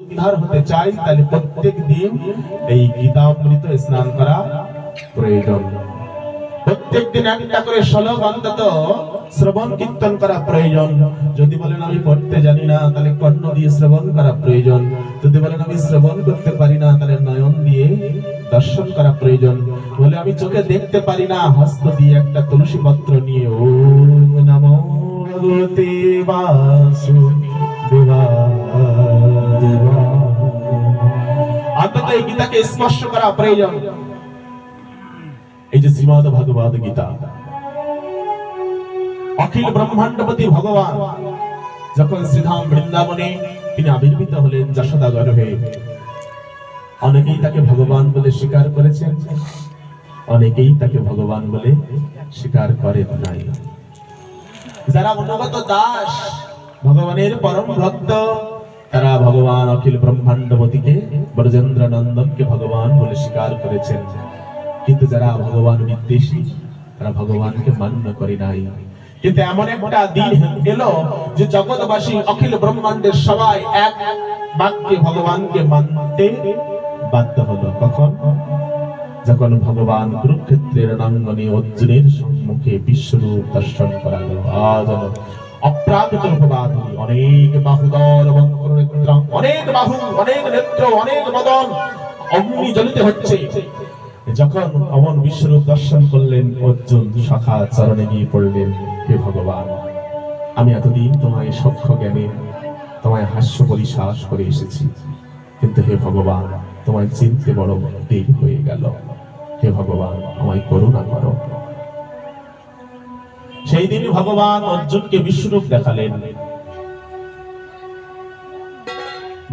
উদ্ধার হতে চাই তাহলে প্রত্যেক দিন এই গীতামৃত স্নান করা প্রয়োজন। প্রত্যেক দিন একটা করে শ্লোক অন্তত শ্রবণ কীর্তন করা প্রয়োজন। যদি বলেন আমি পড়তে জানি না, তাহলে কর্ণ দিয়ে শ্রবণ করা প্রয়োজন। যদি বলেন আমি শ্রবণ করতে পারি না, তাহলে নয়ন দিয়ে দর্শন করা প্রয়োজন। বলে আমি চোখে দেখতে পারি না, হস্ত দিয়ে একটা তুলসী পত্র নিয়ে ওম নমো ভগবতে বাসুদেবায় অন্তত এই গীতাকে স্পর্শ করা প্রয়োজন। এই যে শ্রীমদ্ ভগবদ গীতা, অখিল ব্রহ্মাণ্ডপতি ভগবান যখন শ্রীধাম বৃন্দাবনে তিনি আবির্ভূত হলেন যশোদা গর্ভে, অনেকেই তাকে ভগবান বলে স্বীকার করেছেন, অনেকেই তাকে ভগবান বলে স্বীকার করেন নাই। যারা অনুগত দাস, ভগবানের পরম ভক্ত, তারা ভগবান অখিল ব্রহ্মাণ্ডপতিকে ব্রজেন্দ্র নন্দনকে ভগবান বলে স্বীকার করেছেন। কিন্তু যারা ভগবান বিদ্বেষী, তারা ভগবানকে মান্য করে নাই। কিন্তু এমন একটা দিন এলো যে জগৎবাসী অখিল ব্রহ্মাণ্ডের সবাই এক বাক্যে ভগবানকে মানতে বাধ্য হলো। কখন? যখন ভগবান কুরুক্ষেত্রের রণাঙ্গনে অর্জুনের সম্মুখে বিশ্বরূপ দর্শন করালো। আজ অপ্রাকৃত রূপবাদী, অনেক বাহুদর এবং নেত্র, অনেক বাহু, অনেক নেত্র, অনেক বদন, অগ্নি জ্বলিতে হচ্ছে। যখন অমন বিশ্বরূপ দর্শন করলেন, অর্জুন সখা চরণে গিয়ে পড়লেন, হে ভগবান, আমি এতদিন তোমায় সখ্য জ্ঞানে, তোমায় হাস্য পরিশ্বাস করে এসেছি, কিন্তু হে ভগবান, তোমায় চিনতে বড় দেরি হয়ে গেল। হে ভগবান, আমায় করুণা করো। সেই দিনই ভগবান অর্জুনকে বিশ্বরূপ দেখালেন।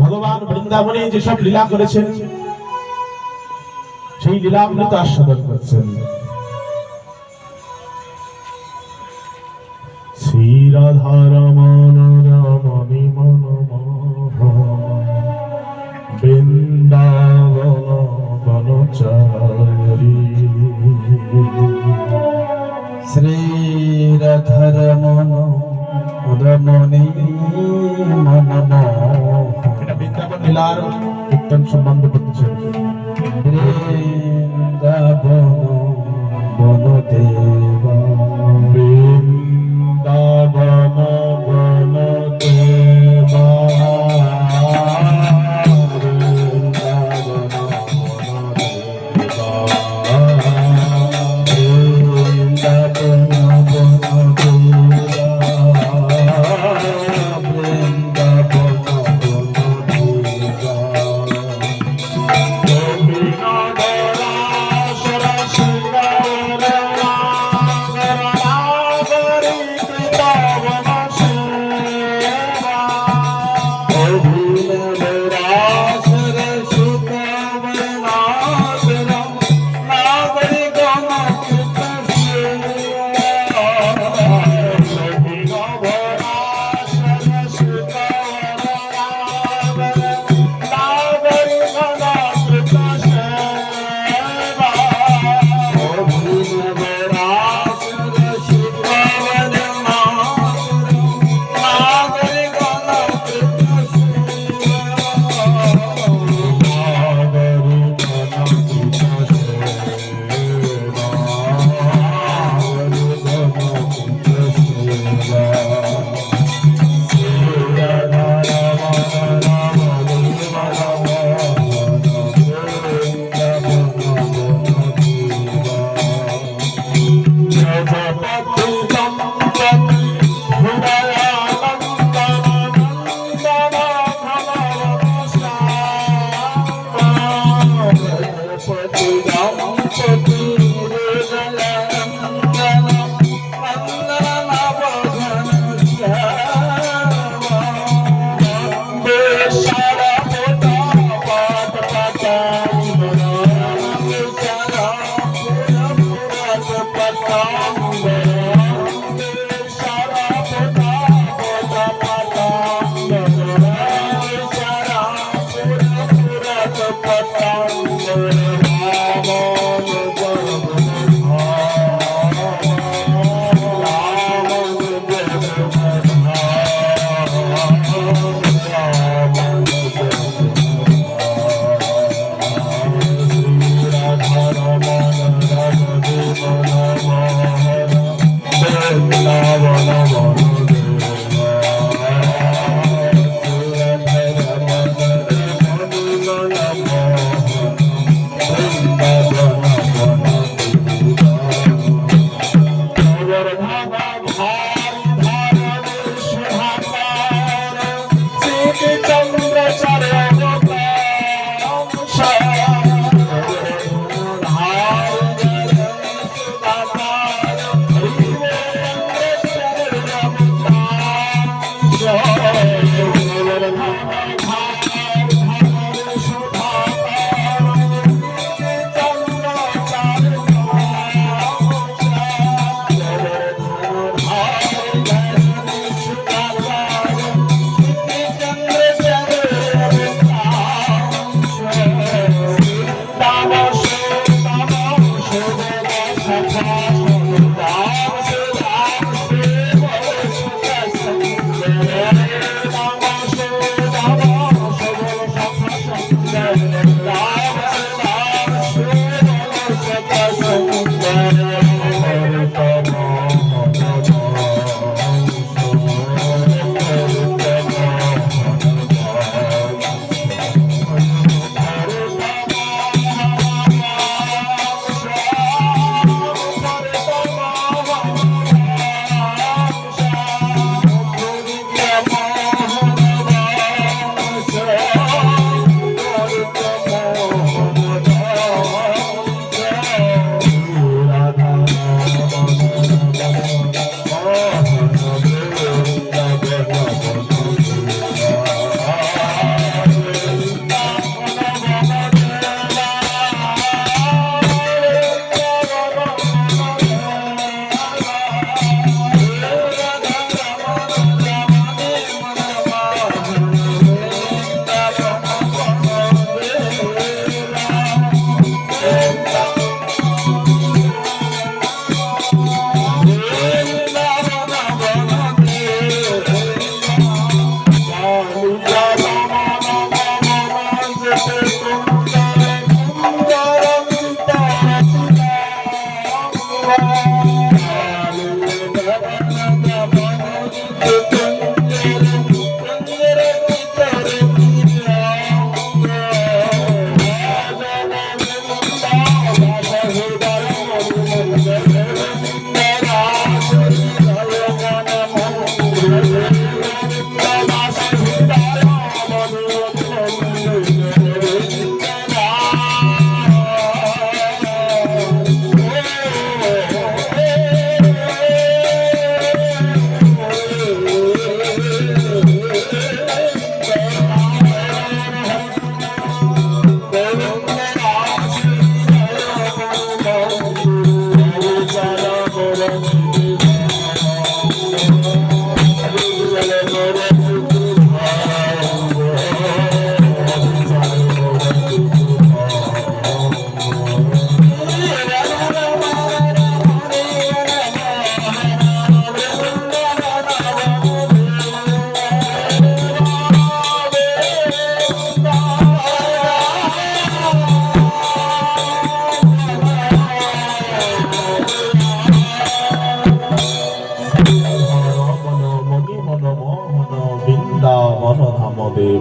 ভগবান বৃন্দাবনে যেসব লীলা করেছেন, সেই লীলামৃত আস্বাদন করছেন। শ্রী রাধা রমণ রমণী মনমোহ বৃন্দাবন বনচারী। শ্রী রাধা রমণ রমণী মনমোহ। এটা বৃন্দাবন লীলার কীর্তন সম্বন্ধে বলছেন। বৃন্দাবন বনদেবা, বৃন্দাবন বনদেবা,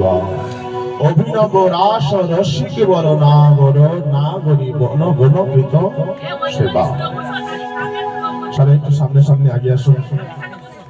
সেবা অভিনব রাস রসিক বল না গর না গরি বন গণকৃত সেবা। সবাই একটু সামনে সামনে আগে আসুন।